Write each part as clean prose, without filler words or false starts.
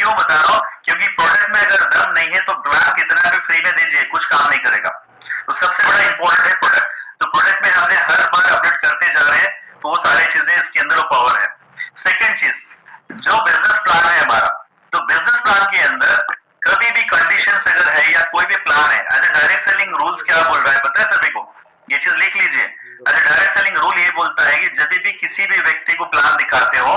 क्यों बता रहा हूँ, क्योंकि प्रोडक्ट में अगर दम नहीं है तो ब्रांड कितना भी फ्री में दीजिए कुछ काम नहीं करेगा। तो सबसे बड़ा इंपॉर्टेंट है प्रोडक्ट। तो प्रोडक्ट में हमने हर बार अपडेट करते जा रहे हैं, तो वो सारी चीजें इसके अंदर पावर है। सेकेंड चीज, जो बिजनेस प्लान है हमारा, तो बिजनेस प्लान के अंदर कभी भी कंडीशंस अगर है या कोई भी प्लान है, as a direct selling rules क्या बोल रहा है पता है सभी को, ये चीज लिख लीजिए। As a direct selling rule ये बोलता है कि जब भी किसी भी व्यक्ति को प्लान दिखाते हो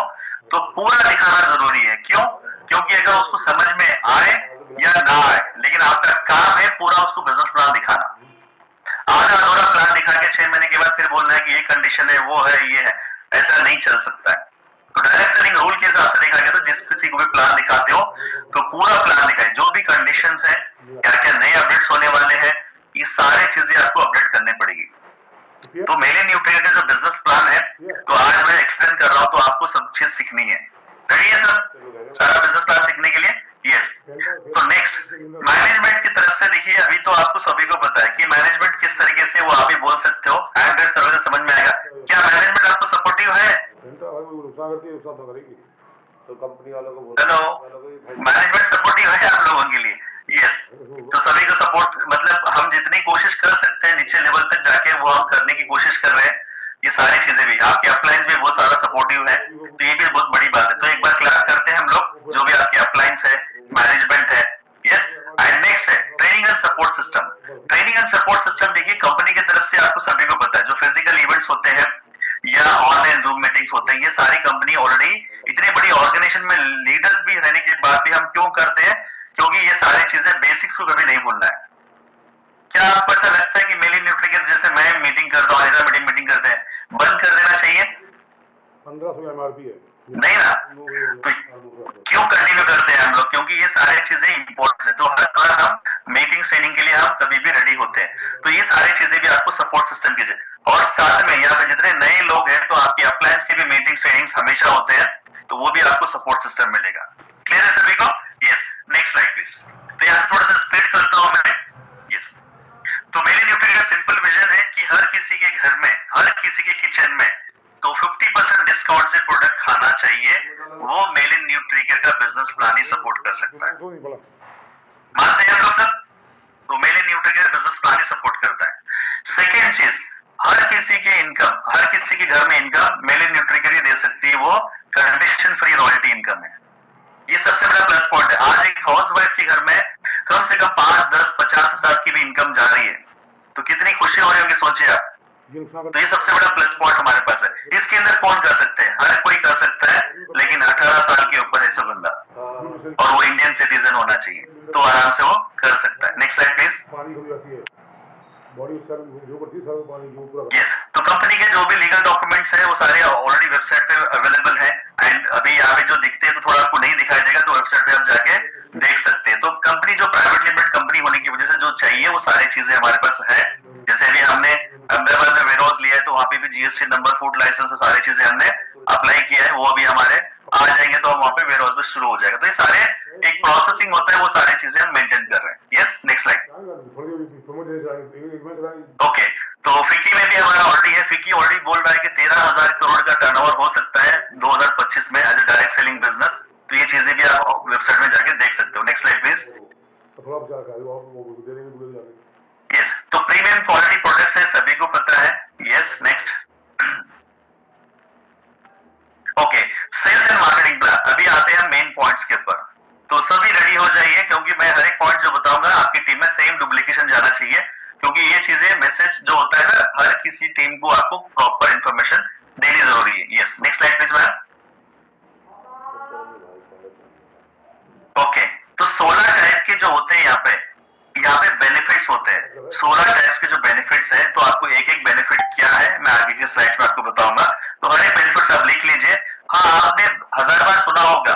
तो पूरा दिखाना जरूरी है। क्यों? क्योंकि अगर उसको समझ में आए या ना आए, लेकिन आपका काम है पूरा उसको बिजनेस प्लान दिखाना। आधा अधूरा प्लान दिखा के 6 महीने के बाद फिर बोलना है कि ये कंडीशन है, वो है, ये है, ऐसा नहीं चल सकता है। तो डायरेक्ट सेलिंग रूल के हिसाब से देखा गया तो जिस किसी को भी प्लान दिखाते हो तो पूरा प्लान दिखाए, जो भी कंडीशंस है, क्या क्या नए अपडेट्स होने वाले हैं, ये सारी चीजें आपको अपडेट करनी पड़ेगी। तो मेरे न्यूट्रिएंट का जो बिजनेस प्लान है, तो आज मैं एक्सप्लेन कर रहा हूँ, तो आपको सब चीज सीखनी है। रेडी है सर सारा बिजनेस प्लान सीखने के लिए? यस। तो नेक्स्ट, मैनेजमेंट की तरफ से देखिए, अभी तो आपको सभी को पता है कि मैनेजमेंट किस तरीके से, वो आप भी बोल सकते हो, एंड सर्विस समझ में आएगा। क्या मैनेजमेंट आपको सपोर्टिव है? तो कंपनी वालों को हेलो, मैनेजमेंट सपोर्टिव है आप लोगों के लिए? यस। तो सभी को सपोर्ट, मतलब हम जितनी कोशिश कर सकते हैं नीचे लेवल तक जाके वो हम करने की कोशिश कर रहे हैं। ये सारी चीजें भी, आपके अपलाइंस भी बहुत सारा सपोर्टिव है, तो ये भी बहुत बड़ी बात है। तो एक बार क्लास करते हैं हम लोग, जो भी आपके अपलाइंस है, मैनेजमेंट है। यस। एंड नेक्स्ट है training and support system. Training and support system देखिए, कंपनी की तरफ से आपको सभी को पता है, जो फिजिकल इवेंट्स होते हैं या ऑनलाइन जूम मीटिंग्स होते हैं, ये सारी कंपनी ऑलरेडी इतनी बड़ी ऑर्गेनाइजेशन में लीडर्स भी रहने के बाद भी हम क्यों करते हैं? क्योंकि ये सारी चीजें बेसिक्स को कभी नहीं भूलना है। क्या आपको ऐसा लगता है कि मेली न्यूट्रिकेट जैसे मैं मीटिंग करता हूँ, ऐसा मीटिंग करते हैं, बंद कर देना चाहिए? 1500 MRP है नहीं ना। तो क्यों कंटिन्यू करते हैं हम लोग? क्योंकि ये सारी चीजें इंपॉर्टेंट है। तो हर बार हम मीटिंग ट्रेनिंग के लिए हम कभी भी रेडी होते हैं। तो ये सारी चीजें भी आपको सपोर्ट सिस्टम की, और साथ में यहाँ पे जितने नए लोग हैं तो आपके अपलायंस के भी मीटिंग ट्रेनिंग्स हमेशा होते हैं, तो वो भी आपको सपोर्ट सिस्टम मिलेगा। क्लियर है सभी को? यस। Next slide please. तो यहाँ थोड़ा सा स्पीड करता हूँ मैं। यस। तो मेरे न्यूट्री का सिंपल विजन है कि हर किसी के घर में, हर किसी के किचन में तो 50% डिस्काउंट से प्रोडक्ट खाना चाहिए, वो मेलिन न्यूट्रीकेयर का बिजनेस प्लान ही सपोर्ट कर सकता है। मानते हैं हम लोग सब? तो मेलिन न्यूट्रीकेयर बिजनेस प्लान ही सपोर्ट करता है। सेकेंड चीज, हर किसी के इनकम, हर किसी के घर में इनकम मेलिन न्यूट्रीकेयर ही दे सकती है, वो कंडीशन फ्री रॉयल्टी इनकम है। ये सबसे बड़ा प्लस पॉइंट है। आज एक हाउस वाइफ के घर में कम से कम 5, 10, 50 हजार की भी इनकम जा रही है, तो कितनी खुशी हो रही होगी सोचिए आप। तो ये सबसे बड़ा प्लस पॉइंट हमारे पास है। इसके अंदर कौन कर सकते हैं? हर कोई कर सकता है, लेकिन 18 साल के ऊपर है सब बंदा, और वो इंडियन सिटीजन होना चाहिए, तो आराम से वो कर सकता है। Next slide please. यस। तो कंपनी के जो भी लीगल डॉक्यूमेंट्स है वो सारे ऑलरेडी वेबसाइट पे अवेलेबल है, एंड अभी यहाँ पे जो दिखते हैं तो थोड़ा आपको नहीं दिखाई देगा, तो वेबसाइट पे आप जाके देख सकते हैं। तो कंपनी जो प्राइवेट लिमिटेड कंपनी होने की वजह से जो चाहिए वो सारी चीजें हमारे पास है। जैसे अभी हमने अहमदाबाद में वेयरहाउस लिया है, तो वहाँ पे भी जीएसटी नंबर, फूड लाइसेंस, सारी चीजें हमने अप्लाई किया है, वो अभी हमारे आ जाएंगे, तो वहाँ पे वेयरहाउस में शुरू हो जाएगा। तो ये सारे एक प्रोसेसिंग होता है, वो सारी चीजें हम मेंटेन कर रहे हैं। यस। Next slide. ओके। तो फिक्की में भी हमारा ऑलरेडी है। फिक्की ऑलरेडी बोल रहा है कि 13,000 करोड़ का टर्नओवर हो सकता है 2025 में as a direct selling business. तो ये चीजें भी आप वेबसाइट में जाके देख सकते हो। Next slide please. यस। तो प्रीमियम क्वालिटी प्रोडक्ट्स है, सभी को पता है। Yes. Next. Okay. Sales and marketing plan. अभी आते हैं मेन पॉइंट्स के ऊपर, तो सभी रेडी हो जाइए, क्योंकि मैं हर एक पॉइंट जो बताऊंगा आपकी टीम में सेम डुप्लीकेशन जाना चाहिए, क्योंकि ये चीजें मैसेज जो होता है ना, हर किसी टीम को आपको प्रॉपर इंफॉर्मेशन देनी जरूरी है। Yes. Next slide please ma'am. Okay. तो 16 टाइप के जो होते हैं यहाँ पे बेनिफिट्स होते हैं। 16 टाइप के जो बेनिफिट्स हैं, तो आपको एक एक बेनिफिट क्या है मैं आगे के स्लाइड में आपको बताऊंगा। तो हर एक बेनिफिट आप लिख लीजिए। हाँ, आपने 1000 बार सुना होगा,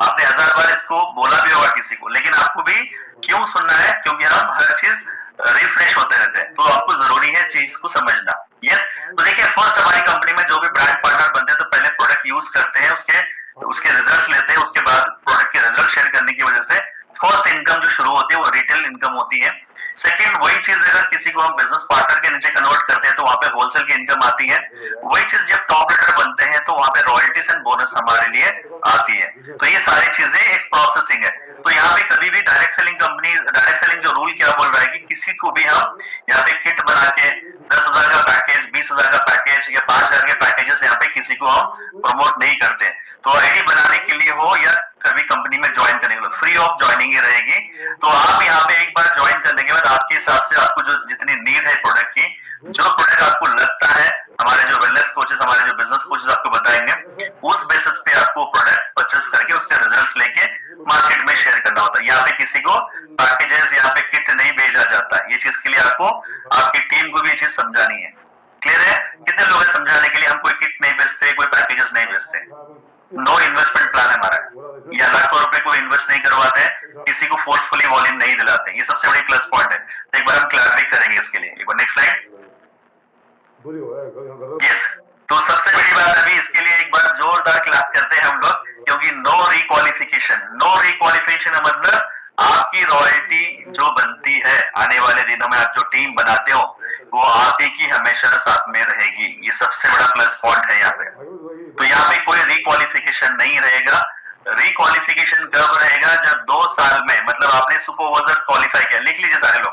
आपने 1000 बार इसको बोला भी होगा किसी को, लेकिन आपको भी क्यों सुनना है? क्योंकि हम हर चीज रिफ्रेश होते रहते हैं, तो आपको जरूरी है चीज को समझना। यस। तो देखिए, फर्स्ट हमारी कंपनी में जो भी ब्रांड पार्टनर बनते हैं, तो पहले प्रोडक्ट यूज करते हैं, उसके रिजल्ट लेते हैं, उसके बाद प्रोडक्ट के रिजल्ट शेयर करने की वजह से फर्स्ट इनकम जो शुरू होती है वो रिटेल इनकम होती है। सेकंड, वही चीज अगर किसी को हम बिजनेस पार्टनर के नीचे कन्वर्ट करते हैं, तो वहां पे होलसेल की इनकम आती है। वही चीज जब टॉप रेटर बनते हैं, तो वहां पे रॉयल्टीज एंड बोनस हमारे लिए आती है। तो ये सारी चीजें एक प्रोसेसिंग है। तो यहाँ पे कभी भी डायरेक्ट सेलिंग जो रूल क्या बोल रहा है कि किसी को भी हम यहाँ पे किट बना के 10,000 का पैकेज, 20,000 का पैकेज या 5,000 के पैकेजेस यहाँ पे किसी को हम प्रमोट नहीं करते। तो आईडी बनाने के लिए हो या कभी कंपनी में ज्वाइन करने के लिए फ्री ऑफ ज्वाइनिंग ही रहेगी। तो आप यहाँ पे एक बार ज्वाइन करने के बाद आपके हिसाब से आपको जो जितनी नीड है प्रोडक्ट की, जो प्रोडक्ट आपको लगता है, हमारे जो वेलनेस कोचेस, हमारे जो बिजनेस कोचेस आपको बताएंगे, उस बेसिस पे आपको प्रोडक्ट परचेस करके उसके रिजल्ट्स लेके मार्केट में शेयर करना होता है। यहाँ पे किसी को पैकेजेस, यहाँ पे किट नहीं भेजा जाता। ये चीज के लिए आपको आपकी टीम को भी ये चीज समझानी है। क्लियर है? कितने लोग हैं समझाने के लिए? हम कोई किट नहीं बेचते, कोई पैकेजेस नहीं बेचते। नो इन्वेस्टमेंट प्लान है हमारा, या लाखों रुपए को इन्वेस्ट नहीं करवाते, किसी को फोर्सफुली वॉल्यूम नहीं दिलाते। ये सबसे बड़ी प्लस पॉइंट है। तो एक बार हम क्लैरिफाई करेंगे इसके लिए। एक बार नेक्स्ट स्लाइड। यस, तो सबसे बड़ी बात अभी इसके लिए एक बार जोरदार क्लैप करते हैं हम लोग, क्योंकि नो रिक्वालिफिकेशन मतलब आपकी रॉयल्टी जो बनती है आने वाले दिनों में, आप जो टीम बनाते हो वो आप ही की हमेशा साथ में रहेगी। ये सबसे बड़ा प्लस पॉइंट है यहाँ पे। तो यहाँ पे कोई रिक्वालिफिकेशन नहीं रहेगा। रिक्वालिफिकेशन कब रहेगा? जब 2 साल में, मतलब आपने सुपरवाइजर क्वालिफाई किया, लिख लीजिए सारे लोग,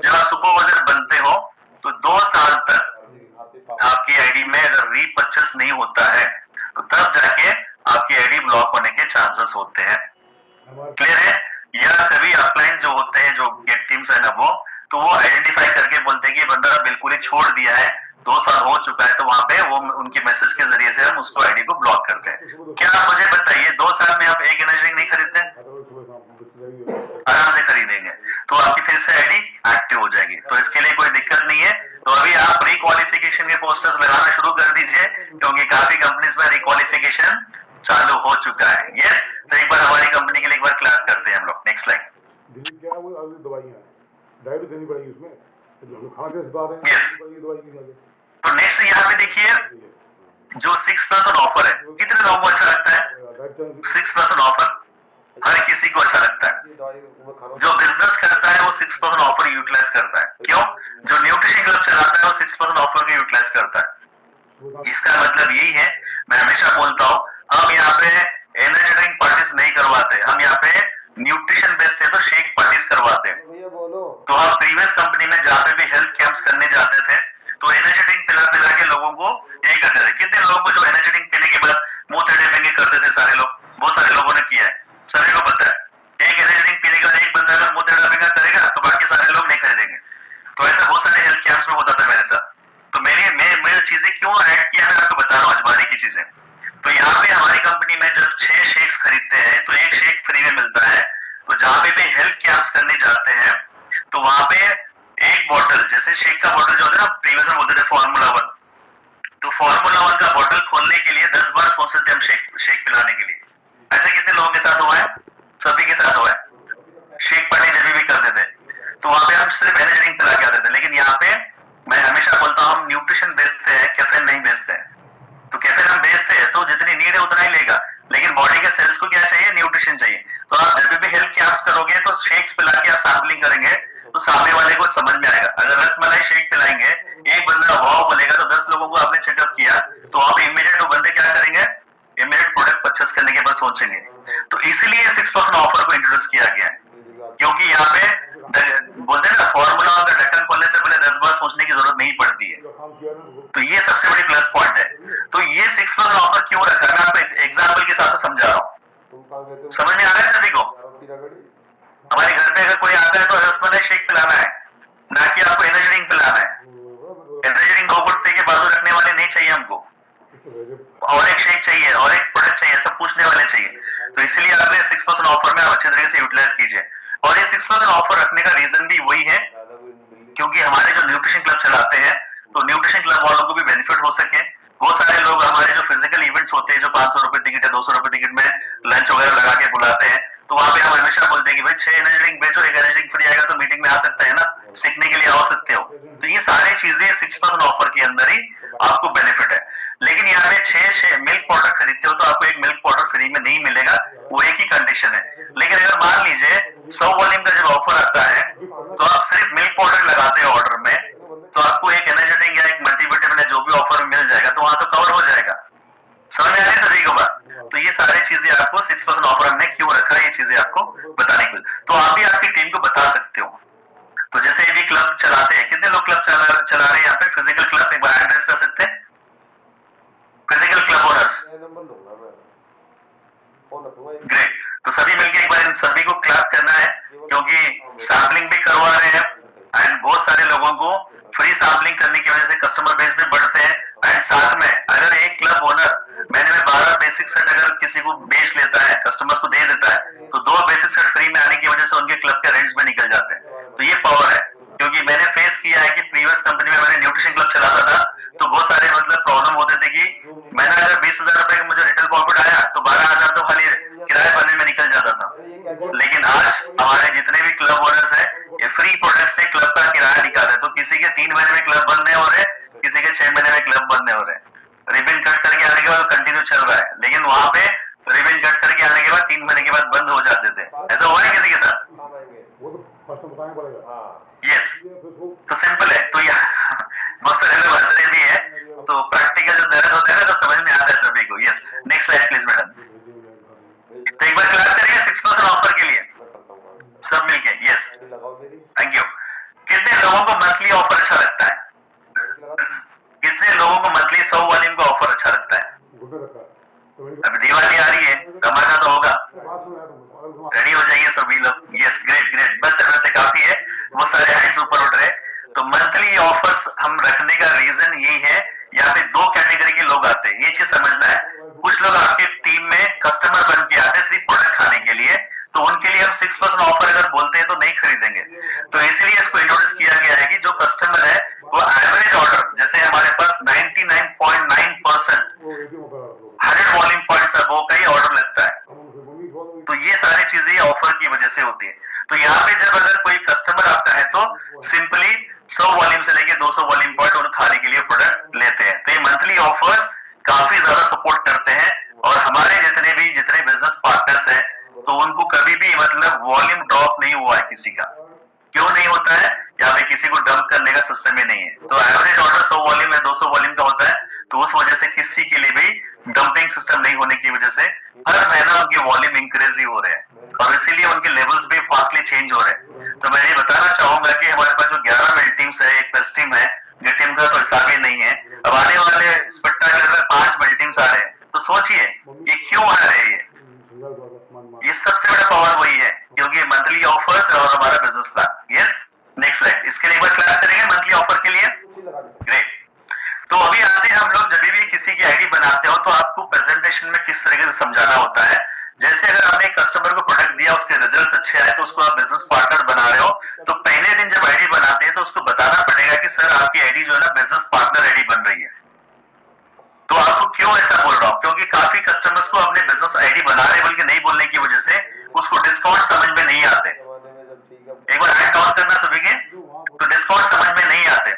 जब आप सुपरवाइजर बनते हो तो 2 साल तक आपकी आईडी में अगर रीपर्चेस नहीं होता है तो तब जाके आपकी आईडी ब्लॉक होने के चांसेस होते हैं। क्लियर है? या कभी अपलाइन जो होते हैं, जो गेट टीम्स है ना, वो आइडेंटिफाई करके बोलते हैं कि बंदा बिल्कुल ही छोड़ दिया है, 2 साल हो चुका है, तो वहां पे वो उनके मैसेज के जरिए से हम उसको आईडी को ब्लॉक करते हैं। क्या आप मुझे बताइए, 2 साल में आप एक इंजीनियरिंग नहीं खरीदते? आराम से खरीदेंगे, तो आपकी फिर से आईडी एक्टिव हो जाएगी। तो इसके लिए कोई दिक्कत नहीं है। तो अभी आप रिक्वालिफिकेशन के पोस्टर्स लगाना शुरू कर दीजिए, क्योंकि काफी कंपनीज में रिक्वालिफिकेशन चालू हो चुका है। यस, तो एक बार हमारी कंपनी के लिए एक बार क्लास करते हैं हम लोग। Next slide. क्या वो दवाइयां डाइट देनी पड़ेगी उसमें, खा के सुधार दवाई। तो नेक्स्ट यहाँ पे देखिए, जो 6% ऑफर है, कितने लोगों को अच्छा लगता है? 6% ऑफर हर किसी को अच्छा लगता है। जो बिजनेस करता है वो 6% ऑफर यूटिलाइज करता है। क्यों? जो न्यूट्रिशन क्लब चलाता है वो 6% ऑफर को यूटिलाइज करता है। इसका मतलब यही है, मैं हमेशा बोलता हूँ, हम यहाँ पे एनर्जी ड्रिंक पार्टीज नहीं करवाते, हम यहाँ पे न्यूट्रिशन बेस्ड है तो शेक पार्टीज करवाते हैं। तो हम प्रीवियस कंपनी में जहाँ पे भी हेल्थ कैंप्स करने जाते थे तो एनर्जी ड्रिंक पिला के लोगों को यही करते थे। कितने लोगों को जो एनर्जी ड्रिंक पीने के बाद मुंह टेढ़े मेढ़े करते थे सारे लोग, बहुत सारे लोगों ने किया है, सभी को पता है। एक एनर्जी ड्रिंक पीने के बाद एक बंदा अगर मुंह टेढ़ा मेढ़ा करेगा तो बाकी सारे लोग नहीं खरीदेंगे। तो ऐसा बहुत सारे हेल्थ कैंप्स में होता था मेरे साथ। तो मेरी चीजें क्यों ऐड किया, मैं आपको बता रहा हूँ अजमाने की चीजें। तो यहाँ पे हमारी कंपनी में जब 6 शेक्स खरीदते हैं तो 1 शेक फ्री में मिलता है। तो जहाँ पे भी हेल्थ कैंप्स करने जाते हैं तो वहां पे एक बॉटल, जैसे शेक का बॉटल जो होता है ना, प्रीवियस में बोलते थे फॉर्मूला 1, तो फॉर्मूला 1 का बॉटल खोलने के लिए 10 बार सोचते थे हम शेक पिलाने के लिए। ऐसे कितने लोगों के साथ हुआ है? सभी के साथ हुआ है। शेक पार्टी जब भी करते थे तो वहां पे हम सिर्फ एनर्जी ड्रिंक पिला के आते थे। लेकिन यहाँ पे मैं हमेशा बोलता हूँ, हम न्यूट्रिशन बेचते हैं, कैफीन नहीं बेचते हैं। तो कैफीन हम बेचते हैं तो जितनी नीड है उतना ही लेगा, लेकिन बॉडी के सेल्स को क्या चाहिए? न्यूट्रिशन चाहिए। तो आप जब भी हेल्थ कैंप्स करोगे तो शेक्स पिला के आप सैम्पलिंग करेंगे तो सामने वाले को समझ में आएगा। अगर रसमलाई शेक पिलाएंगे, एक बंदा वाव बोलेगा तो 10 लोगों को आपने चेकअप किया, तो आप इमीडिएट वो बंदे क्या करेंगे? इमीडिएट प्रोडक्ट परचेस करने के बाद सोचेंगे। तो इसीलिए 6% ऑफर को इंट्रोड्यूस किया गया है, क्योंकि यहाँ पे बोलते हैं ना, फॉर्मूला का ढक्कन खोलने से पहले 10 बार सोचने की जरूरत नहीं पड़ती है। तो ये सबसे बड़ी प्लस पॉइंट है। तो ये 6% ऑफर क्यों रखा है, मैं आपको एग्जाम्पल के साथ समझा रहा हूँ। समझ में आ रहा है सभी को? हमारे घर पे अगर कोई आता है तो रसमलाई शेक पिलाना है, ना कि आपको एनर्जी ड्रिंक पिलाना है। एनर्जी ड्रिंक 2 गुट के बाजू रखने वाले नहीं चाहिए हमको, और एक शेक चाहिए और एक प्रोडक्ट चाहिए, सब पूछने वाले चाहिए। तो इसलिए आपने 6% ऑफर में आप अच्छे तरीके से यूटिलाइज कीजिए। और ये 6% ऑफर रखने का रीजन भी वही है, क्योंकि हमारे जो न्यूट्रिशन क्लब चलाते हैं तो न्यूट्रिशन क्लब वालों को भी बेनिफिट हो सके। बहुत सारे लोग हमारे जो फिजिकल इवेंट्स होते हैं, जो 500 रुपए टिकट है, 200 रुपए टिकट में लंच वगैरह लगा के बुलाते हैं, तो वहां पे हम हमेशा बोलते हैं कि भाई 6 एनर्जी ड्रिंक बेचो, 1 एनर्जी ड्रिंक फ्री आएगा तो मीटिंग में आ सकता है ना, सीखने के लिए आ सकते हो। तो ये सारी चीजें 6% ऑफर के अंदर ही आपको बेनिफिट है। लेकिन यहाँ पे 6 मिल्क पाउडर खरीदते हो तो आपको 1 मिल्क पाउडर फ्री में नहीं मिलेगा, वो एक ही कंडीशन है। लेकिन अगर मान लीजिए 100 वॉल्यूम का जब ऑफर आता है तो आप सिर्फ मिल्क पाउडर लगाते हो ऑर्डर में, तो आपको एक एनर्जी ड्रिंक या एक मल्टीविटामिन या जो भी ऑफर मिल जाएगा, तो वहां तो कवर हो जाएगा। समझ में आ रही है सभी को बात? तो ये सारी चीजें आपको 6% ऑफर हमने क्यों रखा है, ये चीजें चला रहे हैं यहाँ पे फिजिकल क्लब, एक बार हैंड रेज कर सकते हैं फिजिकल क्लब ओनर्स। ग्रेट, तो सभी मिलके एक बार इन सभी को क्लैप करना है, क्योंकि सैम्पलिंग भी करवा रहे हैं एंड बहुत सारे लोगों को फ्री सैम्पलिंग करने की वजह से कस्टमर बेस भी बढ़ते हैं। एंड साथ में अगर एक क्लब ओनर महीने में 12 बेसिक सेट अगर किसी को बेच लेता है, कस्टमर को दे देता है, तो 2 बेसिक सेट फ्री में आने की वजह से उनके क्लब के रेंट्स भी निकल जाते हैं। तो ये पावर है, क्योंकि मैंने फेस किया है कि प्रीवियस कंपनी में मैंने न्यूट्रिशन क्लब चलाता था, तो बहुत सारे मतलब प्रॉब्लम होते थे कि महीना अगर 20,000 रुपए का मुझे रिटेल प्रॉफिट आया तो 12,000 तो खाली किराए भरने में निकल जाता था। लेकिन आज हमारे जितने भी क्लब ओनर्स हैं ये फ्री प्रोडक्ट से क्लब का किराया निकाले, तो किसी के 3 महीने में क्लब बंद नहीं हो रहे, किसी के 6 महीने में क्लब बंद नहीं हो रहे। रिबन कट करके आने के बाद कंटिन्यू चल रहा है, लेकिन वहां पे रिबन कट करके आने के बाद 3 महीने के बाद बंद हो जाते थे। ऐसा हुआ है किसी के साथ? यस, तो सिंपल है। तो यहाँ बहुत सारे लोग हंस रहे भी है, तो प्रैक्टिकल जो दर्द होता है ना तो समझ में आता है सभी को। Yes, next slide please madam. तो एक बार क्लास करिए 6% ऑफर के लिए सब मिलके। Yes, thank you. कितने लोगों को मंथली ऑफर अच्छा लगता है? कितने लोगों को मंथली 100 वॉल्यूम का ऑफर अच्छा लगता है? अब दिवाली आ रही है, धमाका तो होगा, रेडी हो जाइए सभी लोग। यस, ग्रेट ग्रेट, बस वैसे काफी है, वो सारे हैंड्स ऊपर उठ रहे। तो मंथली ऑफर्स हम रखने का रीजन यही है, यहाँ पे 2 कैटेगरी के लोग आते हैं, ये चीज समझना है। कुछ लोग आपके टीम में कस्टमर बन के आते हैं सिर्फ प्रोडक्ट खाने के लिए, तो उनके लिए हम 6% ऑफर अगर बोलते हैं तो नहीं खरीदेंगे। तो इसलिए इसको इंट्रोड्यूस किया गया है कि जो कस्टमर है वो एवरेज ऑर्डर, जैसे हमारे पास 99.9% 100 वॉल्यूम पॉइंट्स है, वो का ही ऑर्डर लगता है। तो ये सारी चीजें ऑफर की वजह से होती है। तो यहाँ पे जब अगर कोई कस्टमर आता है तो सिंपली 100 वॉल्यूम से लेके 200 वॉल्यूम पॉइंट उन्हें खाने के लिए प्रोडक्ट लेते हैं। तो ये मंथली ऑफर्स काफी ज्यादा सपोर्ट करते हैं, और हमारे जितने बिजनेस पार्टनर्स हैं तो उनको कभी भी मतलब वॉल्यूम ड्रॉप नहीं हुआ है किसी का। क्यों नहीं होता है? यहाँ पे किसी को डंप करने का सिस्टम ही नहीं है। तो एवरेज ऑर्डर 100 वॉल्यूम या 200 वॉल्यूम का होता है, तो उस वजह से किसी के लिए भी डंपिंग सिस्टम नहीं होने की वजह से हर महीना उनके वॉल्यूम इंक्रीज ही हो रहे हैं, और इसीलिए उनके लेवल्स भी फास्टली चेंज हो रहे हैं। तो मैं ये बताना चाहूंगा कि हमारे पास जो 11 मेल टीम्स है, एक पेस्ट टीम है, ये टीम का तो हिसाब ही नहीं है। अब आने वाले स्पेक्टाकुलर में 5 मेल टीम्स आ रहे हैं, तो सोचिए ये क्यों आ रहे हैं। ये सबसे बड़ा पावर वही है, क्योंकि मंथली ऑफर्स और हमारा business plan. Yes, next slide, इसके लिए एक बार क्लास करेंगे मंथली ऑफर के लिए। ग्रेट, तो अभी आते हैं हम लोग, जब भी किसी की आईडी बनाते हो तो आपको प्रेजेंटेशन में किस तरीके से समझाना होता है। जैसे अगर आपने कस्टमर को प्रोडक्ट दिया, उसके रिजल्ट अच्छे आए, तो उसको आप बिजनेस पार्टनर बना रहे हो, तो पहले दिन जब आईडी बनाते हैं तो उसको बताना पड़ेगा कि सर आपकी आईडी जो है ना बिजनेस पार्टनर आईडी बन रही है। तो आपको क्यों ऐसा बोल रहा हूं? क्योंकि काफी कस्टमर्स को अपने बिजनेस आईडी बना रहे बल्कि नहीं बोलने की वजह से उसको डिस्काउंट समझ में नहीं आते। एक बार हैंड डाउन करना सभी के, तो डिस्काउंट समझ में नहीं आते।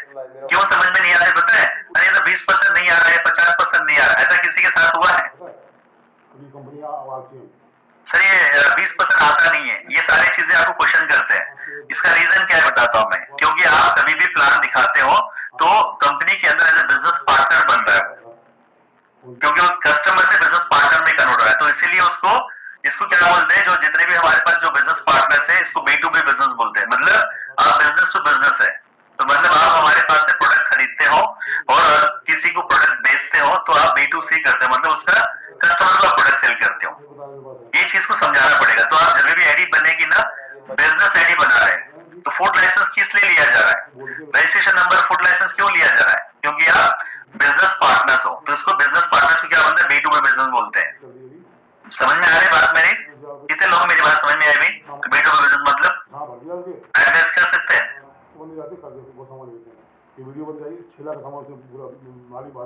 क्यों समझ में नहीं आते पता है? अरे तो 20% नहीं आ रहा है, 50% नहीं आ रहा है, ऐसा किसी के साथ हुआ है? सर ये 20% आता नहीं है, ये सारी चीजें आपको क्वेश्चन करते हैं। इसका रीजन क्या है बताता हूं मैं। क्योंकि आप कभी भी प्लान दिखाते हो तो कंपनी के अंदर एज ए बिजनेस पार्टनर बन रहा है, क्योंकि वो कस्टमर से बिजनेस पार्टनर में कन्वर्ट हो रहा है। तो इसीलिए इसको क्या बोलते हैं, जो जितने भी हमारे पास जो बिजनेस पार्टनर्स है, इसको B2B बिजनेस बोलते हैं। मतलब आप बिजनेस टू बिजनेस है, तो मतलब आप हमारे पास से प्रोडक्ट खरीदते हो और किसी को प्रोडक्ट बेचते हो, तो आप B2C करते हो, मतलब उसका कस्टमर को प्रोडक्ट सेल करते हो। ये चीज को समझाना पड़ेगा। तो आप जब भी आईडी बनेगी ना, बिजनेस आईडी बना रहे हैं, तो फूड लाइसेंस किस लिए लिया जा रहा है? रजिस्ट्रेशन नंबर, फूड लाइसेंस क्यों लिया जा रहा है? क्योंकि आप बिजनेस पार्टनर्स हो, तो इसको बिजनेस पार्टनर्स को क्या बोलते हैं? B2B बिजनेस बोलते हैं। समझ में आ रही बात मेरी? कितने लोग मेरी बात समझ में आई भी? B2B बिजनेस मतलब एड्रेस कर सकते हैं।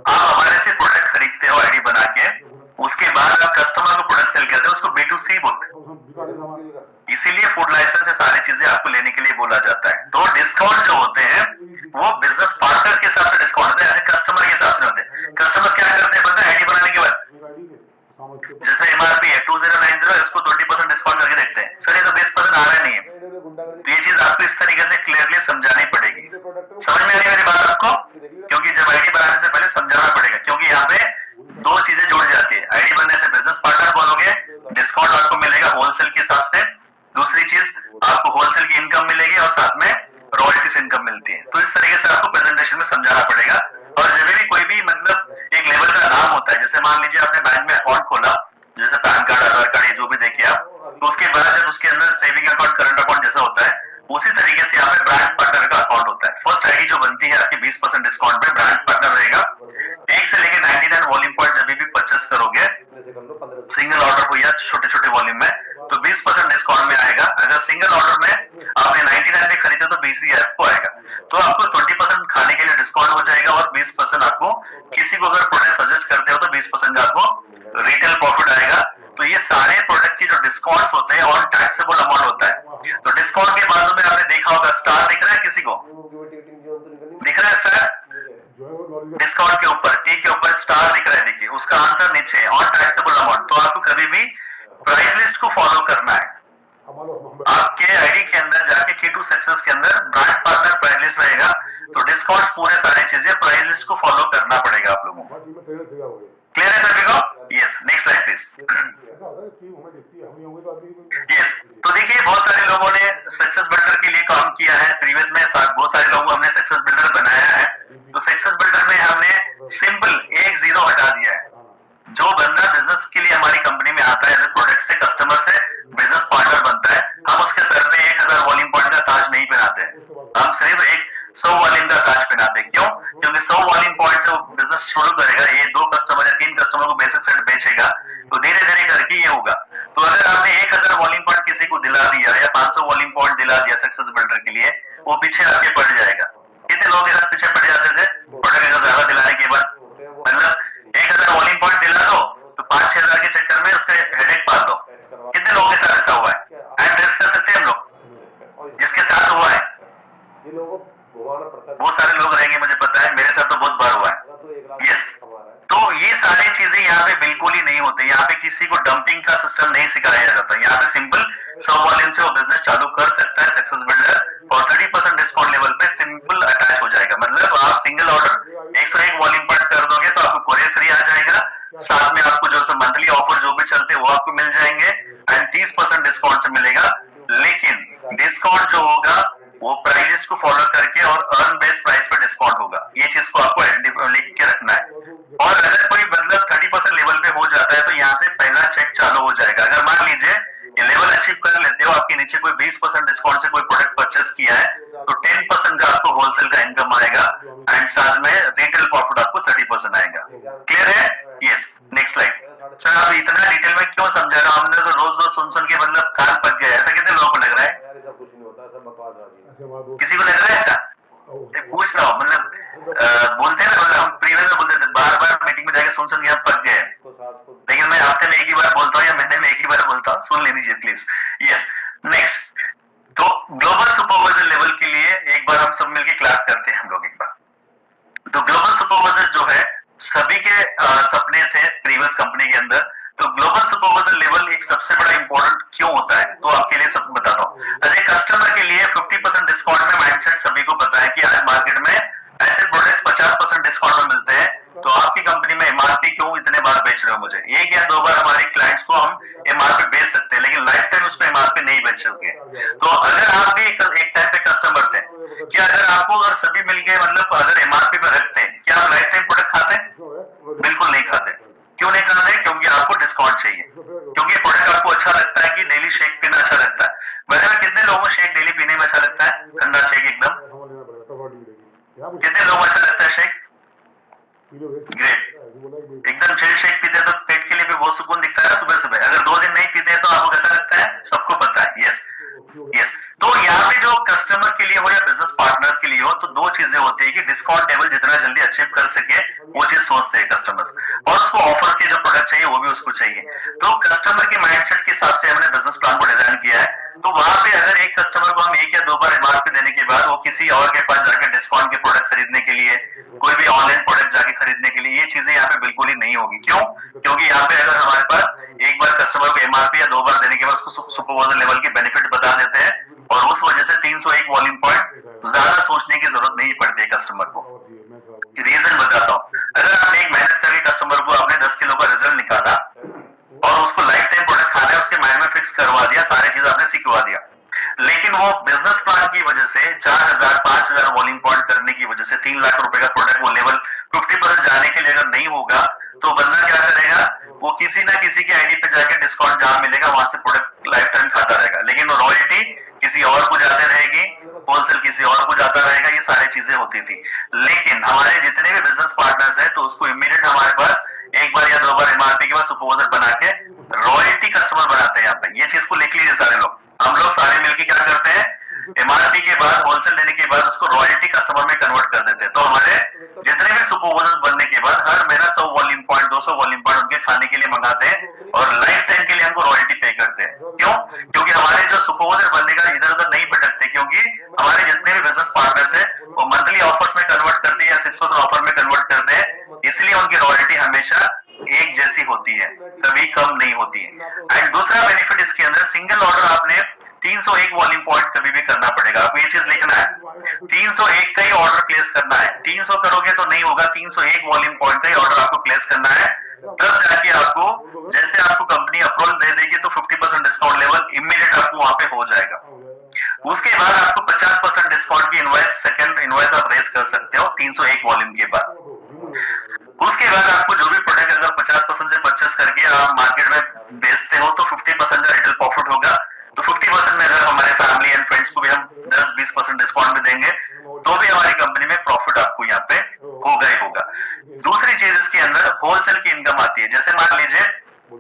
आप हमारे से प्रोडक्ट खरीदते हो आईडी बना के, उसके बाद आप कस्टमर को प्रोडक्ट सेल करते हो, उसको B2C बोलते हैं। इसीलिए फूड लाइसेंस से सारी चीजें आपको लेने के लिए बोला जाता है। तो डिस्काउंट जो होते हैं वो बिजनेस पार्टनर के हिसाब से डिस्काउंट होते हैं, ऐसे कस्टमर के हिसाब से होते हैं। कस्टमर क्या करते हैं पता है? आईडी बनाने के बाद जैसे MRP है 2090, इसको 20% डिस्काउंट करके देखते हैं, सर ये तो 20% आ रहा नहीं है। तो ये चीज आपको इस तरीके से क्लियरली समझानी पड़ेगी। समझ में आ रही मेरी बात आपको? क्योंकि जब आईडी बनाने से पहले समझाना पड़ेगा, क्योंकि यहाँ पे 2 चीजें जुड़ जाती है। आईडी बनने से बिजनेस पार्टनर बोलोगे, डिस्काउंट आपको मिलेगा होलसेल के हिसाब से। दूसरी चीज आपको होलसेल की इनकम मिलेगी और साथ में रॉयल्टीज इनकम मिलती है। तो इस तरीके से आपको प्रेजेंट डिस्काउंट पे ब्रांड पार्टनर रहेगा। 1 से लेके 99 वॉल्यूम पॉइंट जब भी परचेस करोगे सिंगल ऑर्डर को या छोटे छोटे वॉल्यूम में तो 20% डिस्काउंट में आएगा। अगर सिंगल ऑर्डर में आपने 99 में खरीदे तो 20 ही आपको आएगा। तो आपको 20% खाने के लिए डिस्काउंट हो जाएगा और 20% आपको किसी को अगर प्रोडक्ट सजेस्ट करते हो तो 20% आपको रिटेल प्रॉफिट आएगा। तो ये सारे प्रोडक्ट की जो डिस्काउंट होते हैं और टैक्सेबल अमाउंट होता है। तो डिस्काउंट के बाजू में आपने देखा होगा स्टार दिख रहा है, किसी को दिख रहा है स्टार? डिस्काउंट के ऊपर टी के ऊपर स्टार दिख रहा है, देखिए उसका आंसर नीचे है ऑन टैक्सेबल अमाउंट। तो आपको कभी भी प्राइस लिस्ट को फॉलो करना है। आपके आईडी के अंदर जाके K2 सक्सेस के अंदर ब्रांड पार्टनर प्राइस लिस्ट रहेगा। तो डिस्काउंट पूरे सारे चीजें प्राइस लिस्ट को फॉलो करना पड़ेगा आप लोगों को। क्लियर है सभी को? Yes, next slide please. Yes, तो देखिए बहुत सारे लोगों ने सक्सेस बिल्डर के लिए काम किया है प्रीवियस में, बहुत सारे लोगों हमने सक्सेस बिल्डर बनाया है। तो सक्सेस बिल्डर में हमने सिंपल 1 0 हटा दिया है। जो बंदा बिजनेस के लिए हमारी कंपनी में आता है एज ए प्रोडक्ट से कस्टमर से बिजनेस पार्टनर बनता है, हम उसके सर पे 1000 वॉल्यूम पॉइंट का ताज नहीं पहनाते हैं, हम सिर्फ 100 वॉल्यूम का ताज पहनाते हैं। क्यों? क्योंकि 100 वॉल्यूम पॉइंट से वो बिजनेस शुरू करेगा, ये 2 कस्टमर या 3 कस्टमर को बेसिक सेट बेचेगा तो धीरे धीरे करके ये होगा। तो अगर आपने 1000 वॉल्यूम पॉइंट किसी को दिला दिया या 500 वॉल्यूम पॉइंट दिला दिया सक्सेस बिल्डर के लिए, वो पीछे आके पड़ जाएगा। कितने लोग इधर पीछे पड़ जाते थे प्रोडक्ट ज्यादा दिलाने के बाद? मतलब 1000 वॉल्यूम पॉइंट दिला दो तो 5-6 हजार के चक्कर में उसका हेडेक पाल दो। कितने लोगों के साथ ऐसा हुआ है? एड्रेस कर सकते हैं हम लोग जिसके साथ हुआ है? बहुत सारे लोग रहेंगे मुझे पता है, मेरे साथ तो बहुत बार हुआ है। यस, तो ये सारी चीजें यहाँ पे बिल्कुल ही नहीं होती। यहाँ पे किसी को डंपिंग का सिस्टम नहीं सिखाया जाता। यहाँ पे सिंपल 100 वॉल्यूम से वो बिजनेस चालू कर सकता है सक्सेस बिल्डर और 30% डिस्काउंट लेवल पे सिंपल अटैच हो जाएगा। मतलब आप सिंगल ऑर्डर 101 वॉल्यूम पॉइंट कर दोगे तो आपको कोरियर फ्री आ जाएगा, साथ में आपको जो मंथली ऑफर जो भी चलते हैं वो आपको मिल जाएंगे एंड 30% डिस्काउंट से मिलेगा। लेकिन डिस्काउंट जो होगा वो प्राइसेस को फॉलो करके और अर्न बेस्ड प्राइस पे डिस्काउंट होगा। ये चीज को आपको लिख के रखना है। और अगर कोई मतलब 30% लेवल पे हो जाता है तो यहाँ से पहला चेक चालू हो जाएगा। अगर मान लीजिए ये लेवल अचीव कर लेते हो, आपके नीचे कोई 20% डिस्काउंट से कोई प्रोडक्ट परचेस किया है तो 10% का आपको होलसेल का इनकम आएगा एंड साथ में रिटेल प्रॉफिट आपको 30% आएगा। क्लियर है? Yes, next slide. सर आप इतना डिटेल में क्यों समझा रहा हूँ? हमने तो रोज सुन के मतलब कान पक गया। ऐसा कितने लोगों को लग रहा है? किसी को लग रहा है ऐसा? पूछ रहा हूँ, मतलब बोलते हैं ना, मतलब हम प्रीवियस में बोलते थे बार बार मीटिंग में जाके सुन के हम पक गए, लेकिन मैं हफ्ते में एक ही बार बोलता हूँ या महीने में एक ही बार बोलता हूँ, सुन लीजिए प्लीज। Yes, next. तो ग्लोबल सुपरवाइजर लेवल के लिए एक बार हम सब मिलकर क्लास करते हैं हम लोग एक बार। तो ग्लोबल सुपरवाइजर जो है सभी के सपने थे प्रीवियस कंपनी के अंदर। तो ग्लोबल सुपरवाइजर लेवल एक सबसे बड़ा इंपॉर्टेंट क्यों होता है तो आपके लिए सब बताता हूँ। अरे कस्टमर के लिए 50% डिस्काउंट में माइंडसेट सभी को पता है कि आज मार्केट में ऐसे प्रोडक्ट 50% डिस्काउंट में मिलते हैं, तो आपकी कंपनी में एमआरपी क्यों इतने बार बेच रहे हो? मुझे 1 या 2 बार हमारे क्लाइंट्स को हम एमआरपी बेच सकते हैं, लेकिन लाइफ टाइम उसको एमआरपी नहीं बेच सकते। तो अगर आप भी एक टाइप के कस्टमर थे, क्या अगर आपको अगर सभी मिलके मतलब अगर एमआरपी पे रखते हैं, क्या आप लाइफ टाइम प्रोडक्ट खाते हैं? बिल्कुल नहीं खाते। क्यों नहीं खाते? क्योंकि आपको डिस्काउंट चाहिए, क्योंकि प्रोडक्ट आपको अच्छा लगता है कि डेली शेक पीना अच्छा लगता है। वैसे कितने लोगों को शेक डेली पीने में अच्छा लगता है? ठंडा शेक एकदम, कितने लोगों को अच्छा लगता है शेक? ग्रेट, एकदम चिल शेक पीते हैं तो पेट के लिए भी बहुत सुकून दिखता है सुबह सुबह। अगर 2 दिन नहीं पीते हैं तो आपको कैसा लगता है? सबको पता है। यस यस, तो यहाँ पे जो कस्टमर के लिए हो या बिजनेस पार्टनर के लिए हो तो 2 चीजें होती है कि डिस्काउंट लेवल जितना जल्दी अचीव कर सके वो चीज सोचते हैं कस्टमर्स, और उसको ऑफर के जो प्रोडक्ट चाहिए वो भी उसको चाहिए। तो कस्टमर के माइंडसेट के हिसाब से हमने बिजनेस प्लान को डिजाइन किया है। तो वहां पे अगर एक कस्टमर को हम 1 या 2 बार एमआरपी देने के बाद वो किसी और के पास जाकर डिस्काउंट के प्रोडक्ट खरीदने के लिए, कोई भी ऑनलाइन प्रोडक्ट जाके खरीदने के लिए, ये चीजें यहाँ पे बिल्कुल ही नहीं होगी। क्यों? क्योंकि यहाँ पे अगर हमारे पास एक बार कस्टमर को एमआरपी या 2 बार देने के बाद उसको सुपरवाइजर लेवल की बेनिफिट बता देते हैं और उस वजह से 301 वॉल्यूम पॉइंट ज्यादा सोचने की जरूरत नहीं पड़ती है कस्टमर को। रीजन बताता हूँ। अगर आपने एक मेहनत करके कस्टमर को आपने 10 किलो का रिजल्ट निकाला और उसको लाइफ टाइम प्रोडक्ट खाना है उसके माइंड में फिक्स करवा दिया, सारी चीज आपने सिखवा दिया, लेकिन वो बिजनेस प्लान की वजह से 4000 5000 वॉल्यूम पॉइंट करने की वजह से 3 लाख रुपए का प्रोडक्ट वो लेवल 50% जाने के लिए अगर नहीं होगा तो बंदा क्या करेगा? वो किसी ना किसी की आईडी पे जाके डिस्काउंट जहां मिलेगा वहां से प्रोडक्ट लाइफ टाइम खाता रहेगा, लेकिन वो रॉयल्टी किसी और को जाते रहेगी, होलसेल किसी और को जाता रहेगा। ये सारी चीजें होती थी। लेकिन हमारे जितने भी बिजनेस पार्टनर्स हैं तो उसको इमीडिएट हमारे पास एक बार या 2 बार एमआरपी के बाद सुपरवाइजर बना के रॉयल्टी कस्टमर बनाते हैं यहाँ पे। ये चीज को लिख लीजिए सारे लोग। हम लोग सारे मिलकर क्या करते हैं, एमआरपी के बाद होलसेल लेने के बाद उसको रॉयल्टी कस्टमर में कन्वर्ट कर देते हैं। तो हमारे जितने भी सुपरवाइजर्स बनने के बाद हर महीना 100 वॉल्यूम पॉइंट 200 वॉल्यूम पॉइंट उनके खाने के लिए मंगाते हैं और लाइफ टाइम के लिए हमको रॉयल्टी पे करते हैं। क्यों? क्योंकि हमारे जो सुपरवाइजर बनने का इधर उधर नहीं भटकते, क्योंकि हमारे जितने भी बिजनेस पार्टनर्स है वो मंथली ऑफर्स में कन्वर्ट करते हैं या 6% ऑफर में कन्वर्ट करते हैं, इसलिए उनकी रॉयल्टी हमेशा एक जैसी होती है, कभी कम नहीं होती है। एंड दूसरा बेनिफिट इसके अंदर, सिंगल ऑर्डर आपने 301 वॉल्यूम पॉइंट कभी भी करना पड़ेगा। आपको ये चीज लिखना है, 301 का ही ऑर्डर प्लेस करना है। 300 करोगे तो नहीं होगा, 301 वॉल्यूम पॉइंट का ही ऑर्डर आपको प्लेस करना है। तब जाके आपको, जैसे आपको कंपनी अप्रूवल दे देगी तो 50% डिस्काउंट लेवल इमीडिएट आपको वहां पे हो जाएगा। उसके बाद आपको 50% डिस्काउंट की इनवॉइस, सेकंड इनवॉइस आप रेज कर सकते हो 301 वॉल्यूम के बाद। उसके बाद आपको जो भी प्रोडक्ट अगर 50% से परचेस करके आप मार्केट में बेचते हो तो 50% का रिटेल प्रॉफिट होगा। तो 50% में अगर हमारे फैमिली एंड फ्रेंड्स को भी हम 10-20% डिस्काउंट में देंगे तो भी हमारी कंपनी में प्रॉफिट आपको यहाँ पे होगा ही होगा। दूसरी चीज इसके अंदर होलसेल की इनकम आती है। जैसे मान लीजिए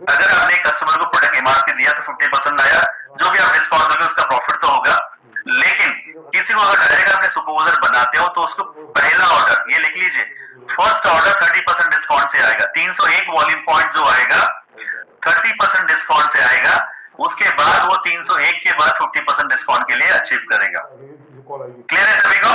अगर आपने कस्टमर को प्रोडक्ट एमआरपी दिया तो 50% आया, जो भी आप डिस्काउंट दोगे उसका प्रॉफिट तो होगा। लेकिन किसी को अगर डायरेक्ट आपने सुपरवाइजर बनाते हो तो उसको पहला ऑर्डर, ये लिख लीजिए, फर्स्ट ऑर्डर 30% डिस्काउंट से आएगा। 301 वॉल्यूम पॉइंट जो आएगा 30% डिस्काउंट से आएगा। उसके बाद वो 301 के बाद 50% डिस्काउंट के लिए अचीव करेगा। क्लियर है सभी को?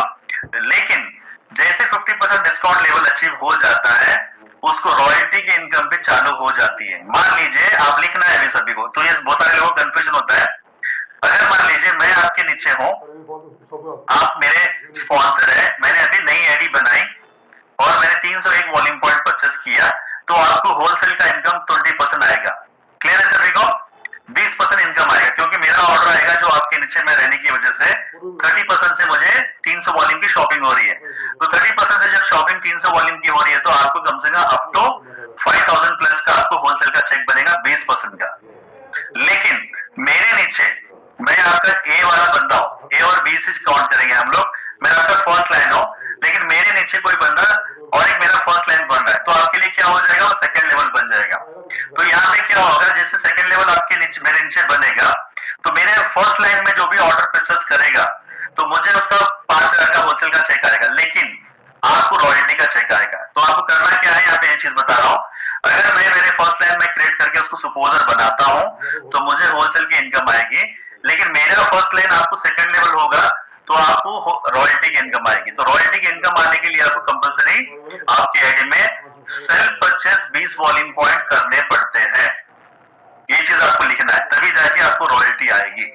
लेकिन जैसे 50% डिस्काउंट लेवल अचीव हो जाता है उसको रॉयल्टी की इनकम भी चालू हो जाती है। मान लीजिए, आप लिखना है अभी सभी को, तो ये बहुत सारे लोगों को कंफ्यूजन होता है। अगर मान लीजिए मैं आपके नीचे हूं, आप मेरे स्पॉन्सर है, मैंने अभी नई आईडी बनाई और मैंने 301 वॉल्यूम पॉइंट परचेस किया तो आपको होलसेल का इनकम 20% आएगा। क्लियर है सभी को? 20% इनकम आएगा क्योंकि मेरा ऑर्डर आएगा जो आपके नीचे में रहने की वजह से 30% से मुझे 300 वॉल्यूम की शॉपिंग हो रही है। तो 30% से जब शॉपिंग 300 वॉल्यूम की हो रही है तो आपको कम से कम अप टू 5000 प्लस का आपको होलसेल का चेक बनेगा 20% का। लेकिन मेरे नीचे मैं आपका ए वाला बंदा हूं, ए और बी से काउंट करेंगे हम लोग, मैं आपका फर्स्ट लाइन हूं, लेकिन मेरे नीचे कोई बंदा और एक मेरा फर्स्ट लाइन बन रहा है तो आपके लिए क्या हो जाएगा, वो सेकंड लेवल बन जाएगा। तो यहाँ पे क्या होगा, जैसे सेकंड लेवल आपके नीचे मेरे नीचे बनेगा तो मेरे फर्स्ट लाइन में जो भी ऑर्डर परचेस करेगा तो मुझे उसका 5000 का होलसेल का चेक आएगा, लेकिन आपको रॉयल्टी का चेक आएगा। तो आपको करना क्या है, यहाँ पे ये चीज बता रहा हूँ, अगर मैं मेरे फर्स्ट लाइन में क्रिएट करके उसको सुपरवाइजर बनाता हूँ तो मुझे होलसेल की इनकम आएगी, लेकिन मेरा फर्स्ट लाइन आपको सेकंड लेवल होगा तो आपको रॉयल्टी की इनकम आएगी। तो रॉयल्टी की इनकम आने के लिए आपको कंपलसरी आपके आईडी में सेल्फ परचेस 20 वॉल्यूम पॉइंट करने पड़ते हैं। ये चीज आपको लिखना है, तभी जाके आपको रॉयल्टी आएगी।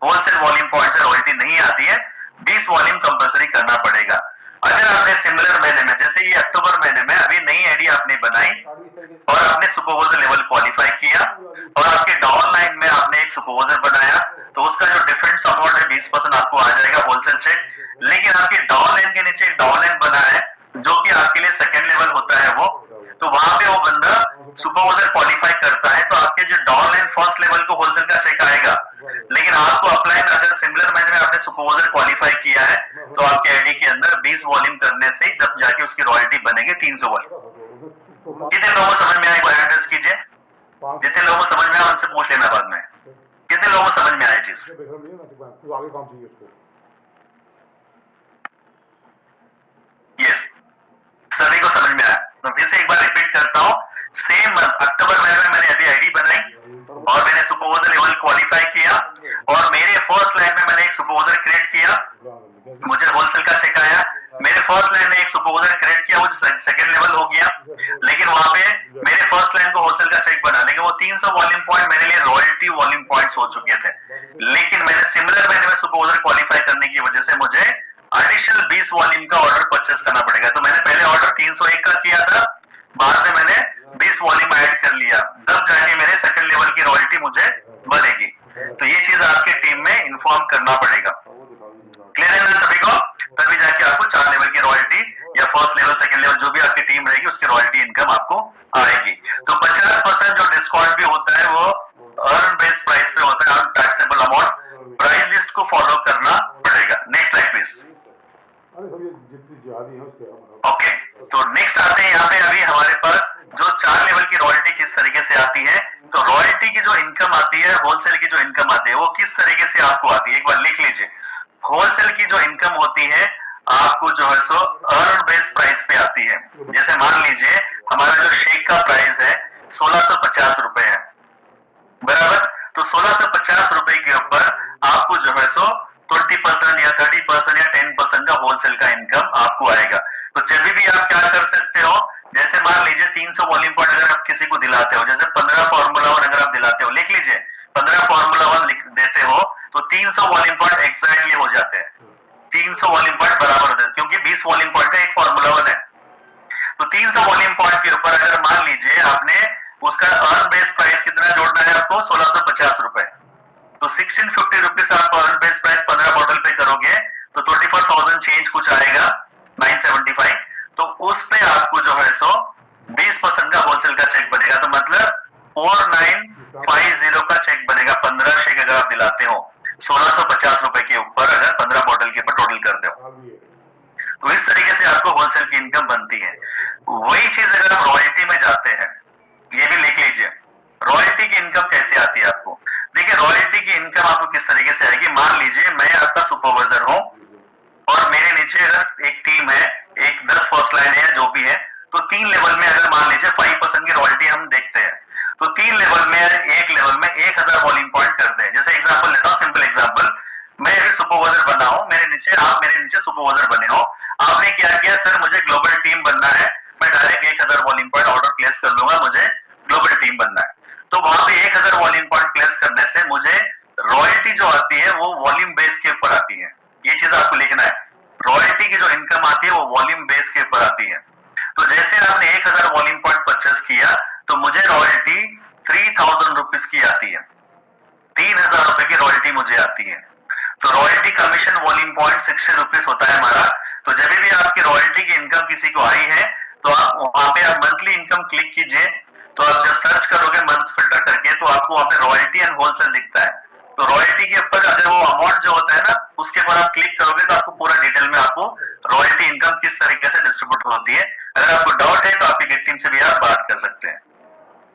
होलसेल वॉल्यूम पॉइंट से रॉयल्टी नहीं आती है, 20 वॉल्यूम कंपलसरी करना पड़ेगा। अगर आपने सिमिलर महीने में, जैसे ये अक्टूबर महीने में अभी नई आईडी आपने बनाई और आपने सुपरवाइजर लेवल क्वालिफाई किया और आपके डाउन लाइन में आपने एक सुपरवाइजर बनाया तो उसका जो डिफरेंस अमाउंट है 20% आपको आ जाएगा होलसेल चेक। लेकिन आपके डाउन लाइन के नीचे एक डाउन लाइन बना है जो कि आपके लिए सेकंड लेवल होता है वो, तो वहां पे वो बंदा सुपरवाइजर क्वालिफाई करता है तो आपके जो डाउन लाइन फर्स्ट लेवल को होलसेल का चेक आएगा। लेकिन आपको अपलाइन अगर सिमिलर महीने में आपने सुपरवाइजर क्वालिफाई किया है तो आपके आईडी के अंदर 20 वॉल्यूम करने से जब जाके उसकी रॉयल्टी बनेगी 300 वॉल्यूम। कितने लोगों को समझ में आए, एड्रेस कीजिए। जितने लोगों को समझ में आए उनसे पूछ लेना बाद में, कितने लोगों को समझ में आए चीज। यस, सभी को समझ में आया। तो फिर से एक बार रिपीट करता हूँ, सेम मंथ अक्टूबर महीने में मैंने अभी आईडी बनाई और मैंने सुपरवाइजर लेवल क्वालिफाई किया और मेरे फर्स्ट लाइन में मैंने एक सुपरवाइजर क्रिएट किया, मुझे होलसेल का चेक आया। मेरे फर्स्ट लाइन में एक सुपरवाइजर क्रिएट किया, वो सेकंड लेवल हो गया, लेकिन वहां पे मेरे फर्स्ट लाइन को होलसेल का चेक बना, लेकिन वो 300 वॉल्यूम पॉइंट मेरे लिए रॉयल्टी वॉल्यूम पॉइंट्स हो चुके थे। लेकिन मैंने सिमिलर महीने में सुपरवाइजर क्वालिफाई करने की वजह से मुझे एडिशनल 20 वॉल्यूम का ऑर्डर परचेस करना पड़ेगा। तो मैंने पहले ऑर्डर 301 का किया था, बाद में मैंने 20 वॉल्यूम ऐड कर लिया, तब जाके मेरे सेकंड लेवल की रॉयल्टी मुझे बनेगी। तो ये चीज आपकी टीम में इन्फॉर्म करना पड़ेगा। क्लियर है ना सभी को? तभी जाके आपको 4 लेवल की रॉयल्टी या फर्स्ट लेवल सेकंड लेवल जो भी आपकी टीम रहेगी उसकी रॉयल्टी इनकम आपको आएगी। तो 50% जो डिस्काउंट भी होता है वो अर्न बेस्ड प्राइस पे होता है, earn taxable amount. Price list को फॉलो करना पड़ेगा। Next slide please. जिहादी हैं उसके। ओके, तो नेक्स्ट आते हैं यहाँ पे अभी हमारे पास जो 4 लेवल की रॉयल्टी किस तरीके से आती है। तो रॉयल्टी की जो इनकम आती है, होलसेल की जो इनकम आती है, वो किस तरीके से आपको आती है, एक बार लिख लीजिए। होलसेल की जो इनकम होती है आपको जो है सो अर्न बेस्ड प्राइस पे आती है। जैसे मान लीजिए हमारा जो शेक का प्राइस है 1650 रुपए है, बराबर। तो 1650 रुपए के ऊपर आपको जो है सो 20% या 30% या 10% का होलसेल का इनकम आपको आएगा। तो जब भी आप क्या कर सकते हो, जैसे मान लीजिए 300 वॉल्यूम पॉइंट अगर आप किसी को दिलाते हो, जैसे 15 फॉर्मूला 1 अगर आप दिलाते हो, लिख लीजिए 15 फॉर्मूला 1 लिख देते हो तो 300 वॉल्यूम पॉइंट एग्जैक्टली हो जाते हैं, 300 वॉल्यूम पॉइंट बराबर होते हैं, क्योंकि 20 वॉल्यूम पॉइंट का एक फॉर्मूला 1 है। तो 300 वॉल्यूम पॉइंट के ऊपर अगर मान लीजिए आपने उसका अर्न बेस प्राइस कितना जोड़ना है आपको, 1650 रुपए। तो 1650 रुपीज आप अर्न बेस प्राइस 15 बॉटल पे करोगे तो 24,000 चेंज कुछ आएगा, 975। तो उस पे आपको जो है सो 20% का होलसेल का चेक बनेगा। तो मतलब 4950 का चेक बनेगा, 15 शेक अगर आप दिलाते हो 1650 रुपए के ऊपर, अगर 15 बॉटल के ऊपर टोटल करते हो, तो इस तरीके से आपको होलसेल की इनकम बनती है। वही चीज अगर आप रॉयल्टी में जाते हैं, ये भी लिख लीजिए, रॉयल्टी की इनकम कैसे आती है आपको। देखिए रॉयल्टी की इनकम आपको किस तरीके से आएगी। मान लीजिए मैं आपका सुपरवाइजर हूं और मेरे नीचे अगर एक टीम है, एक 10 फर्स्ट लाइन है, जो भी है, तो 3 लेवल में अगर मान लीजिए 5% की रॉयल्टी हम देखते हैं, तो 3 लेवल में, एक लेवल में 1000 वॉल्यूम पॉइंट करते हैं। जैसे एग्जांपल लेता हूं, सिंपल एग्जांपल, मैं अभी सुपरवाइजर बना हूं, मेरे नीचे आप मेरे नीचे सुपरवाइजर बने हो, आपने क्या किया, सर मुझे ग्लोबल टीम बनना है, मैं direct 1000 volume point order place कर लूंगा, मुझे ग्लोबल टीम बनना है। तो वहां पे 1000 वॉल्यूम पॉइंट प्लेस करने से मुझे रॉयल्टी जो आती है वो वॉल्यूम बेस के ऊपर आती है। ये चीज आपको लिखना है, रॉयल्टी की जो इनकम आती है वो वॉल्यूम बेस के ऊपर आती है। तो जैसे आपने 1000 वॉल्यूम पॉइंट परचेस किया तो मुझे रॉयल्टी 3000 रुपीज की आती है, 3000 रुपए की रॉयल्टी मुझे आती है। तो royalty commission volume point 60 rupees होता है हमारा। तो जब भी आपकी रॉयल्टी की इनकम किसी को आई है तो आप वहां पे आप मंथली इनकम क्लिक कीजिए, तो आप जब सर्च करोगे मंथ फिल्टर करके तो आपको वहां पे रॉयल्टी एंड होलसेल दिखता है। तो रॉयल्टी के ऊपर अगर वो अमाउंट जो होता है ना, उसके ऊपर आप क्लिक करोगे तो आपको पूरा डिटेल में आपको रॉयल्टी इनकम किस तरीके से डिस्ट्रीब्यूट होती है। अगर आपको डाउट है तो आपकी टीम से भी आप बात कर सकते हैं।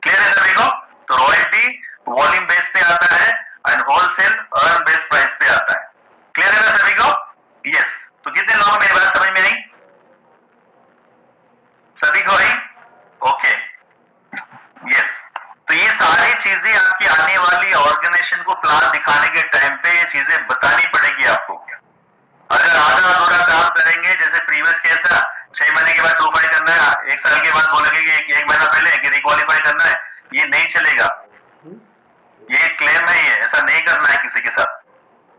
क्लियर है सभी को। तो रॉयल्टी वॉल्यूम बेस पे आता है and wholesale earn base price पे आता है। क्लियर है सभी को। यस। तो कितने लोगों को मेरी बात समझ में आई, सभी को आई। Okay yes. तो ये सारी चीजें आपकी आने वाली ऑर्गेनाइजेशन को प्लान दिखाने के टाइम पे ये चीजें बतानी पड़ेगी आपको। अगर आधा अधूरा काम करेंगे, जैसे प्रीवियस कैसा 6 महीने के बाद क्वालिफाई करना है, 1 साल के बाद बोलेंगे कि 1 महीना पहले कि रिक्वालिफाई करना है, ये नहीं चलेगा। ये क्लेम है, ये ऐसा नहीं करना है किसी के साथ।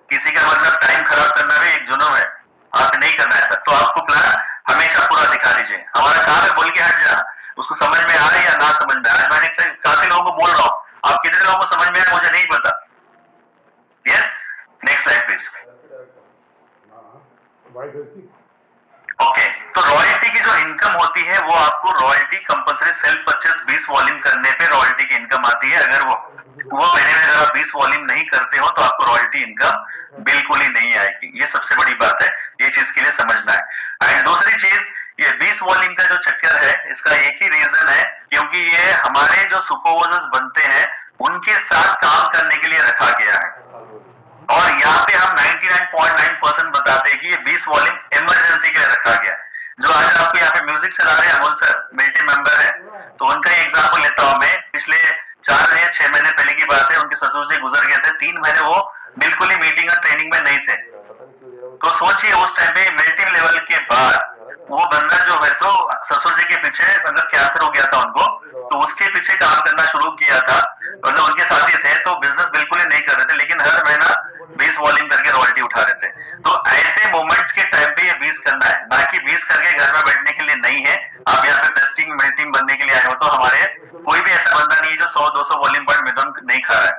किसी का मतलब टाइम खराब करना भी एक जुर्म है, आपको नहीं करना है सर। तो आपको प्लान हमेशा पूरा दिखा दीजिए। हमारा काम है बोल के हट जाना, उसको समझ में आए या ना समझ में आए। मैंने काफी लोगों को बोल रहा हूँ, आप कितने लोगों को समझ में आया मुझे नहीं पता। Yes, next slide please. Okay, तो रॉयल्टी की जो इनकम होती है वो आपको royalty compulsory self purchase 20 volume करने पे रॉयल्टी की इनकम आती है। अगर वो महीने में अगर आप 20 वॉल्यूम नहीं करते हो तो आपको रॉयल्टी इनकम बिल्कुल ही नहीं आएगी। ये सबसे बड़ी बात है, ये चीज के लिए समझना है। एंड दूसरी चीज, ये 20 वॉल्यूम का जो चक्कर है, इसका एक ही रीजन है, क्योंकि ये हमारे जो सुपरवाइजर्स बनते हैं उनके साथ काम करने के लिए रखा गया है। और यहाँ पे हम 99.9% बताते हैं कि ये 20 वॉल्यूम इमरजेंसी के लिए रखा गया है। जो आज आपको यहाँ पे म्यूजिक चला रहे हैं अमोल सर, मिलिट्री मेंबर है, तो उनका एग्जाम्पल लेता हूँ मैं। पिछले 4 या 6 महीने पहले की बात है, उनके ससुर जी गुजर गए थे। 3 महीने वो बिल्कुल ही मीटिंग और ट्रेनिंग में नहीं थे। तो सोचिए उस टाइम पे मिलिट्री लेवल के बाद वो बंदा जो है सो ससुर जी के पीछे, मतलब कैंसर हो गया था उनको, तो उसके पीछे काम करना शुरू किया था। मतलब उनके साथी थे, तो बिजनेस बिल्कुल ही नहीं कर रहे थे, लेकिन हर महीना 20 वॉल्यूम करके रॉयल्टी उठा रहे थे। तो ऐसे मोमेंट्स के टाइम पे ये 20 करना है, ना कि 20 करके घर में बैठने के लिए नहीं है। आप यहाँ पे टेस्टिंग मिलिट्री बनने के लिए आए हो, तो हमारे कोई भी ऐसा बंदा नहीं है जो 100-200 वॉल्यूम पर मिनिमम नहीं खा रहा है,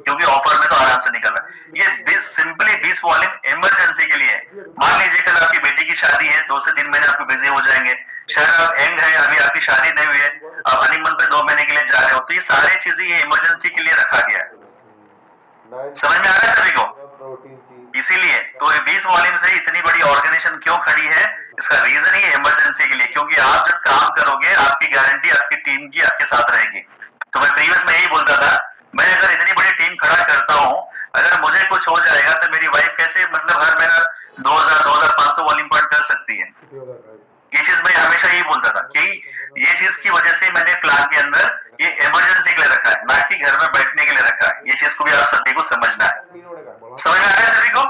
क्योंकि ऑफर में तो आराम से निकल रहा है। ये सिंपली 20 वॉल्यूम इमरजेंसी के लिए। मान लीजिए कल आपकी बेटी की शादी है, 2 से 3 महीने आपको बिजी हो जाएंगे। शायद आप यंग है, अभी आपकी शादी नहीं हुई है, आप हनीमून पे 2 महीने के लिए जा रहे हो, तो ये सारी चीजें ये इमरजेंसी के लिए रखा गया है। समझ में आ रहा है सभी को। इसीलिए तो 20 वॉल्यूम से इतनी बड़ी ऑर्गेनाइजेशन क्यों खड़ी है, इसका रीजन ही इमरजेंसी के लिए, क्योंकि आप जब काम करोगे आपकी गारंटी आपकी टीम की आपके साथ रहेगी। तो मैं प्रीवियस में यही बोलता था, मैं अगर इतनी बड़ी टीम खड़ा करता हूँ, अगर मुझे कुछ हो जाएगा तो मेरी वाइफ कैसे मतलब हर महीना 2000-2500 वॉल्यूम पॉइंट कर सकती है। ये चीज मैं हमेशा यही बोलता था कि ये चीज की वजह से मैंने प्लान के अंदर ये इमरजेंसी के लिए रखा है, ना कि घर में बैठने के लिए रखा है। ये चीज को भी आप सभी को समझना है। समझ में आ रहा है सभी को?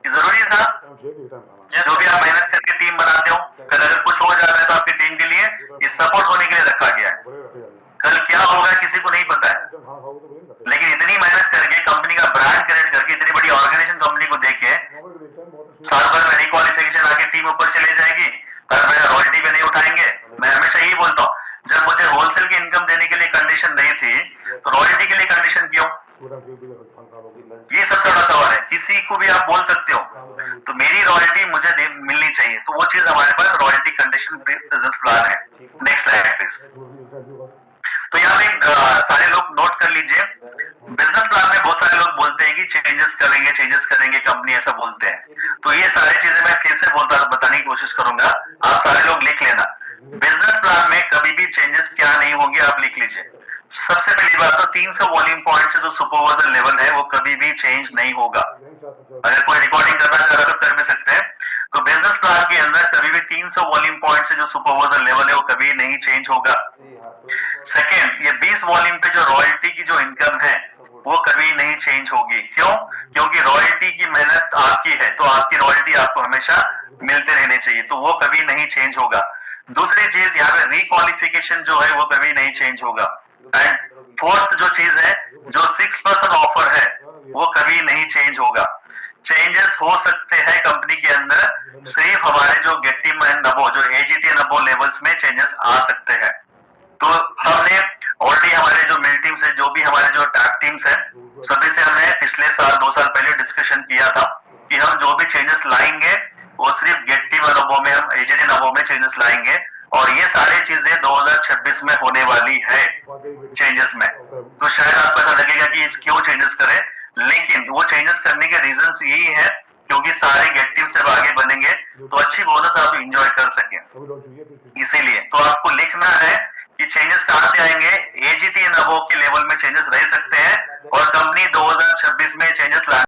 ये जरूरी था। जो भी आप मेहनत करके टीम बनाते हो, कल अगर कुछ हो जाता है तो आपकी टीम के लिए ये सपोर्ट होने के लिए रखा गया है। कल क्या होगा किसी को नहीं पता है, लेकिन इतनी मेहनत करके कंपनी का ब्रांड क्रिएट करके इतनी बड़ी ऑर्गेनाइजेशन कंपनी को देखे साल भर में रिक्वालिफिकेशन आके टीम ऊपर चले जाएगी, हर महीना रॉयल्टी पे नहीं उठाएंगे। मैं हमेशा यही बोलता हूँ, जब मुझे होलसेल की इनकम देने के लिए कंडीशन नहीं थी तो रॉयल्टी के लिए कंडीशन क्यों? ये सबसे बड़ा सवाल है। किसी को भी आप बोल सकते हो, तो मेरी रॉयल्टी मुझे मिलनी चाहिए, तो वो चीज हमारे पास रॉयल्टी कंडीशन बिजनेस प्लान है। Next slide please. तो यहाँ पे सारे लोग नोट कर लीजिए, बिजनेस प्लान में बहुत सारे लोग बोलते हैं कि चेंजेस करेंगे कंपनी, ऐसा बोलते हैं। तो ये सारी चीजें मैं फिर से बताने की कोशिश करूंगा, आप सारे लोग लिख लेना। बिजनेस प्लान में कभी भी चेंजेस क्या नहीं होंगे, आप लिख लीजिए। सबसे पहली बात तो 300 वॉल्यूम पॉइंट से जो सुपरवाइजर लेवल है वो कभी भी चेंज नहीं होगा। अगर कोई रिकॉर्डिंग करना चाह रहा तो कर भी सकते हैं। तो बिजनेस प्लान के अंदर कभी भी 300 वॉल्यूम पॉइंट से जो सुपरवाइजर लेवल है वो कभी नहीं चेंज होगा। सेकेंड, ये 20 वॉल्यूम पे जो रॉयल्टी की जो इनकम है वो कभी नहीं चेंज होगी। क्यों? क्योंकि रॉयल्टी की मेहनत आपकी है, तो आपकी रॉयल्टी आपको हमेशा मिलते रहने चाहिए, तो वो कभी नहीं चेंज होगा। दूसरी चीज, यहाँ पे रिक्वालिफिकेशन जो है वो कभी नहीं चेंज होगा। एंड फोर्थ जो चीज है, जो 6% ऑफर है वो कभी नहीं चेंज होगा। चेंजेस हो सकते हैं कंपनी के अंदर सिर्फ हमारे जो गेटिम एंड नबो, जो एजीटी एंड नबो लेवल्स में चेंजेस आ सकते हैं। तो हमने ऑलरेडी हमारे जो मिल टीम्स है, जो भी हमारे जो टैग टीम्स है, सभी से हमने पिछले साल 2 साल पहले डिस्कशन किया था कि हम जो भी चेंजेस लाएंगे वो सिर्फ गेटिम एंड नबो में, हम एजीटी नबो में चेंजेस लाएंगे, और ये सारी चीजें 2026 में होने वाली है चेंजेस में। तो शायद आपको ऐसा लगेगा कि क्यों चेंजेस करें, लेकिन वो चेंजेस करने के रीजंस यही है क्योंकि सारे गेट टीम से आगे बनेंगे तो अच्छी बोनस आप एंजॉय कर सकें। इसीलिए तो आपको लिखना है कि चेंजेस कहां से आएंगे। एजीटी एंड अबव के लेवल में चेंजेस रह सकते हैं और कंपनी 2026 में चेंजेस ला